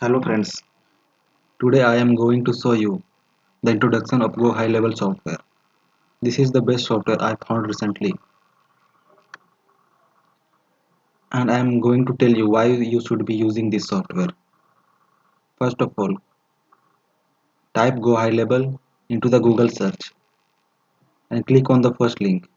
Hello friends, today I am going to show you the introduction of Go High Level software. This is the best software I found recently and I am going to tell you why you should be using this software. First of all, type Go High Level into the Google search and click on the first link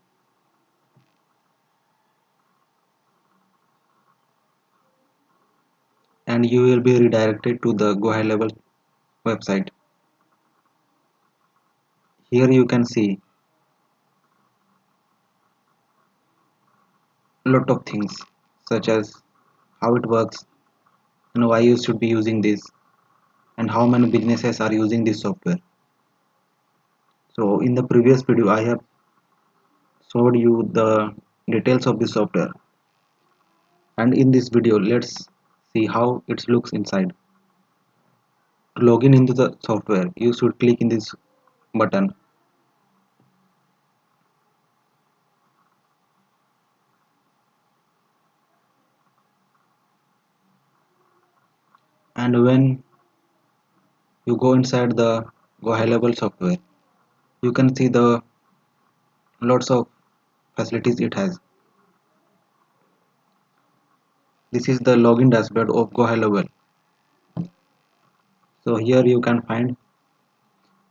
and you will be redirected to the Go High Level website. Here you can see a lot of things such as how it works and why you should be using this and how many businesses are using this software. So in the previous video I have showed you the details of the software, and in this video let's see how it looks inside. To log in into the software you should click in this button, and when you go inside the Go High Level software you can see the lots of facilities it has. This is the login dashboard of Go High Level. So here you can find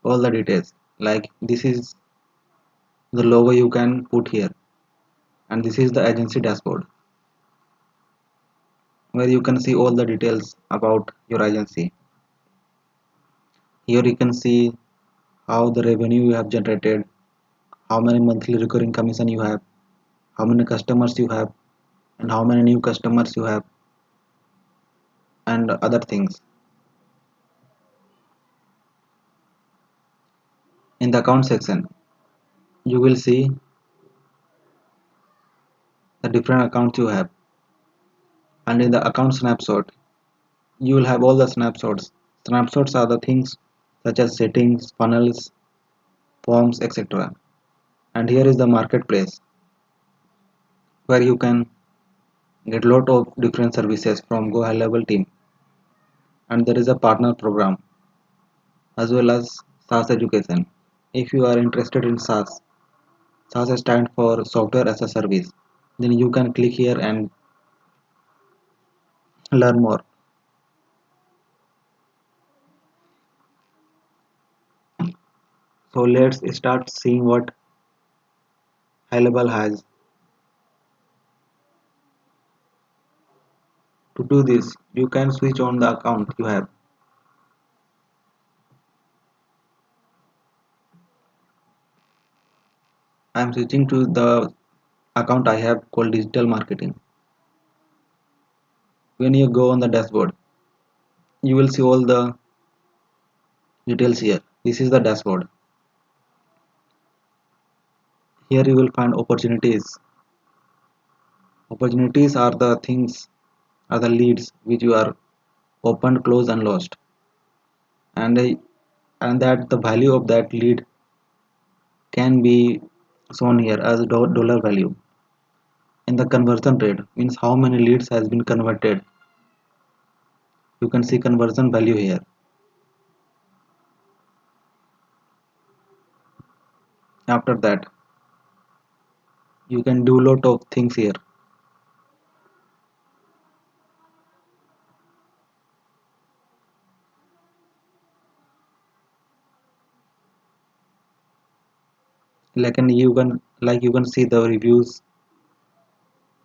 all the details, like this is the logo you can put here, and this is the agency dashboard where you can see all the details about your agency. Here you can see how the revenue you have generated, how many monthly recurring commission you have, how many customers you have, and how many new customers you have, and other things. In the account section you will see the different accounts you have, and in the account snapshot you will have all the snapshots are the things such as settings, funnels, forms, etc. And here is the marketplace where you can get lot of different services from Go High Level team, and there is a partner program as well as SaaS education. If you are interested in SaaS stands for software as a service, then you can click here and learn more. So let's start seeing what High Level has. To do this you can switch on the account you have. I am switching to the account I have called digital marketing. When you go on the dashboard you will see all the details here. This is the dashboard. Here you will find opportunities. Opportunities are the things, are the leads which you are opened, closed, and lost, and and that the value of that lead can be shown here as dollar value. In the conversion rate means how many leads has been converted. You can see conversion value here. After that you can do lot of things here. Like you can see the reviews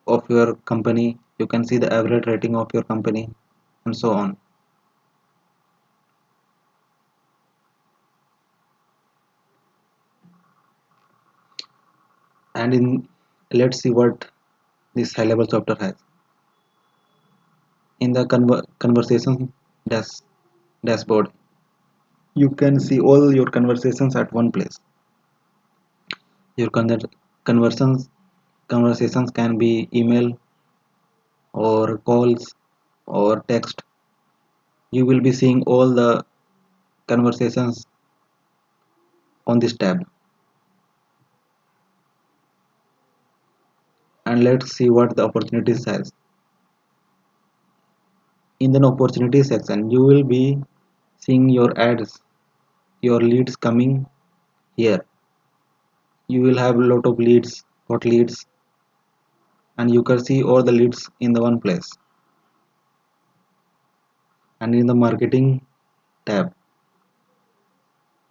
of your company, you can see the average rating of your company, and so on. And in let's see what this high level software has. In the conversation dash dashboard you can see all your conversations at one place. Your conversations conversations can be email or calls or text. You will be seeing all the conversations on this tab. And let's see what the opportunities has. In the opportunity section, you will be seeing your ads, your leads coming here. You will have a lot of leads, hot leads, and you can see all the leads in the one place. And in the marketing tab,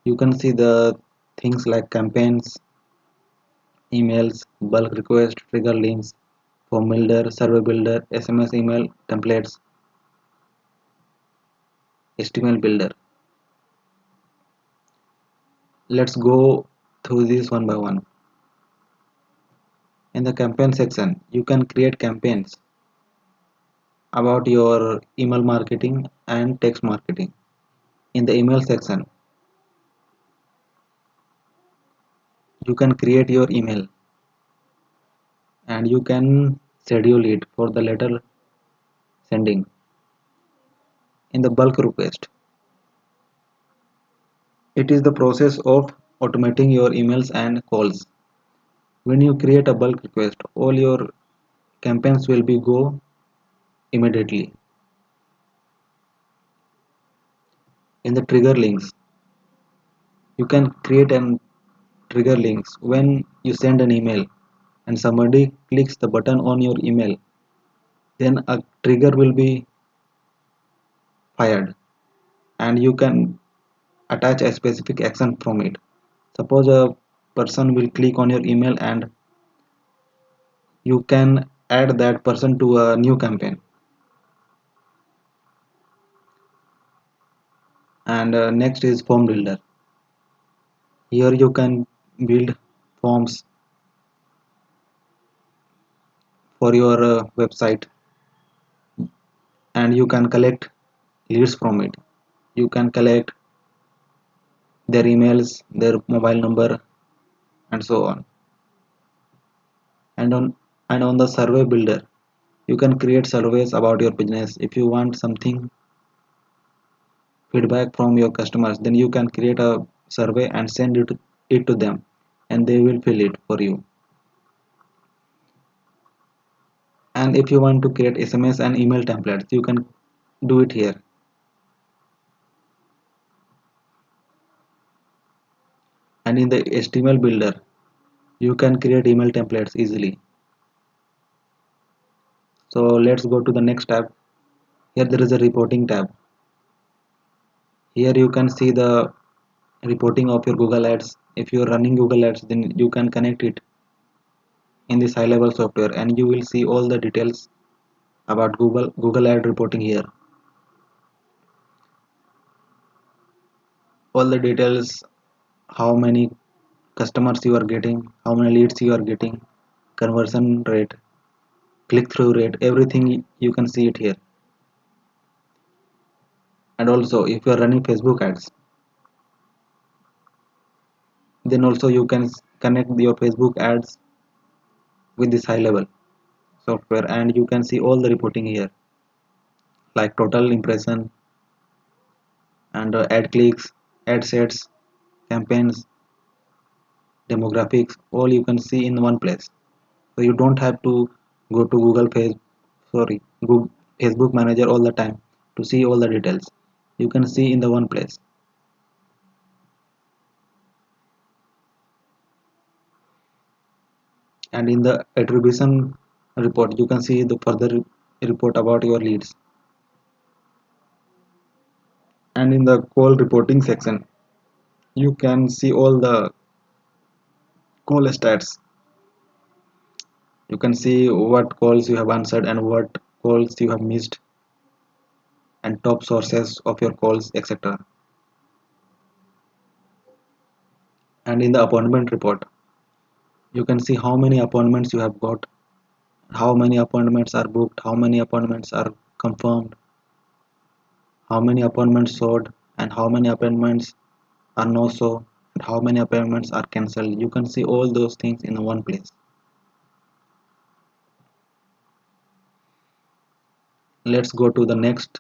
you can see the things like campaigns, emails, bulk request, trigger links, form builder, survey builder, SMS email templates, HTML builder. Let's go through this one by one. In the campaign section, you can create campaigns about your email marketing and text marketing. In the email section, you can create your email and you can schedule it for the letter sending. In the bulk request, it is the process of automating your emails and calls. When you create a bulk request, all your campaigns will be go immediately. In the trigger links, you can create an trigger links when you send an email and somebody clicks the button on your email, then a trigger will be fired and you can attach a specific action from it. Suppose a person will click on your email and you can add that person to a new campaign. And next is form builder. Here you can build forms for your website and you can collect leads from it. You can collect their emails, their mobile number, and so on. And on the survey builder, you can create surveys about your business. If you want something feedback from your customers, then you can create a survey and send it to them and they will fill it for you. And if you want to create SMS and email templates, you can do it here. And in the HTML builder, you can create email templates easily. So let's go to the next tab. Here there is a reporting tab. Here you can see the reporting of your Google Ads. If you are running Google Ads, then you can connect it in this high level software and you will see all the details about Google Ad reporting here. All the details, how many customers you are getting, how many leads you are getting, conversion rate, click through rate, everything you can see it here. And also if you are running Facebook ads, then also you can connect your Facebook ads with this high level software and you can see all the reporting here, like total impression and ad clicks, ad sets, campaigns, demographics, all you can see in one place. So you don't have to go to Google Facebook Manager all the time to see all the details. You can see in the one place. And in the attribution report, you can see the further report about your leads. And in the call reporting section, you can see all the call stats. You can see what calls you have answered and what calls you have missed and top sources of your calls, etc. And in the appointment report, you can see how many appointments you have got, how many appointments are booked, how many appointments are confirmed, how many appointments sold, and how many appointments are no so, and how many appointments are cancelled. You can see all those things in one place. Let's go to the next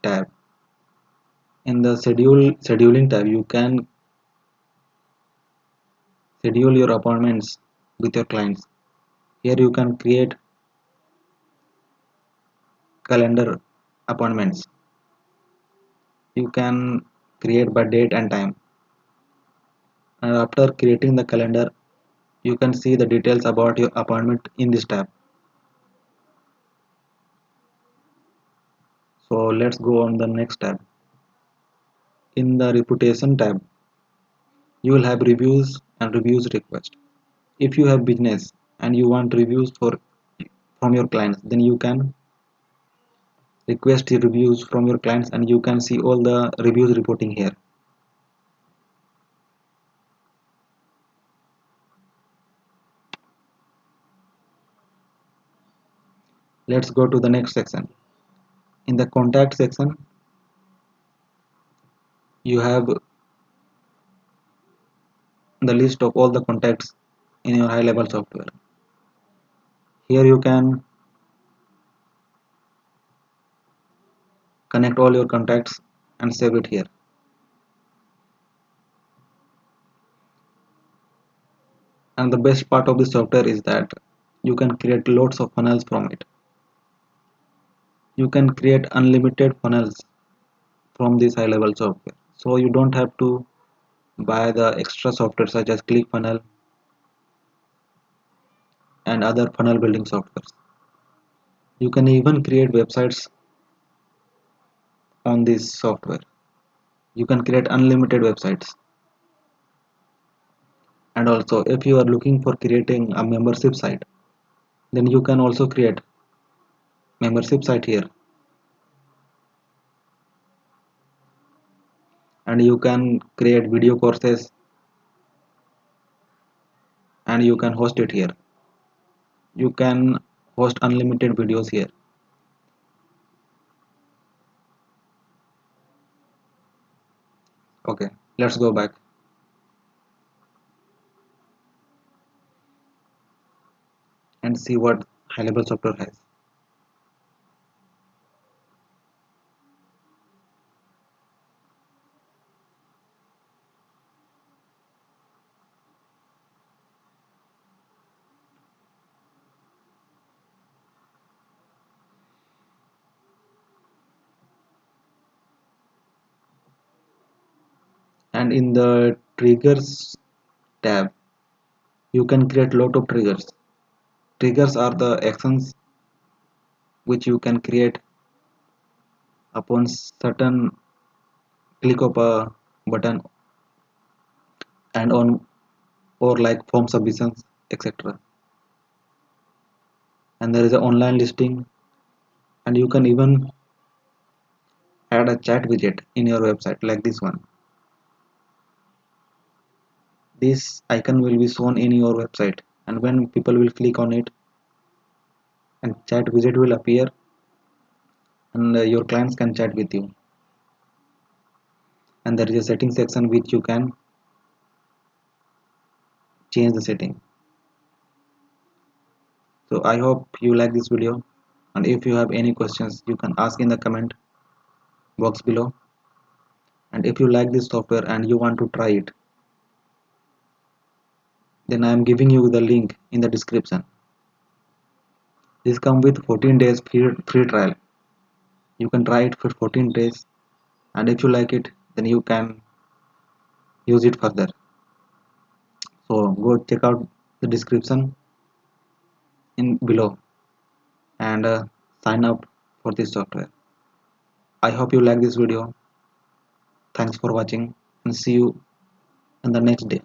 tab. In the scheduling tab, you can schedule your appointments with your clients. Here you can create calendar appointments. You can create by date and time, and after creating the calendar you can see the details about your appointment in this tab. So let's go on the next tab. In the reputation tab, you will have reviews and reviews request. If you have business and you want reviews from your clients, then you can request the reviews from your clients and you can see all the reviews reporting here. Let's go to the next section. In the contact section, you have the list of all the contacts in your high level software. Here you can connect all your contacts and save it here. And the best part of this software is that you can create loads of funnels from it. You can create unlimited funnels from this high level software, so you don't have to buy the extra software such as ClickFunnels and other funnel building softwares. You can even create websites on this software. You can create unlimited websites. And also if you are looking for creating a membership site, then you can also create membership site here, and you can create video courses and you can host it here. You can host unlimited videos here. Okay, let's go back and see what high level software has. And in the triggers tab, you can create lot of triggers. Triggers are the actions which you can create upon certain click of a button and on, or like form submissions, etc. And there is an online listing, and you can even add a chat widget in your website like this one. This icon will be shown in your website, and when people will click on it, and chat widget will appear, and your clients can chat with you. And there is a setting section which you can change the setting. So I hope you like this video, and if you have any questions you can ask in the comment box below. And if you like this software and you want to try it, then I am giving you the link in the description. This comes with 14 days free trial. You can try it for 14 days, and if you like it then you can use it further. So go check out the description in below and sign up for this software. I hope you like this video. Thanks for watching and see you in the next day.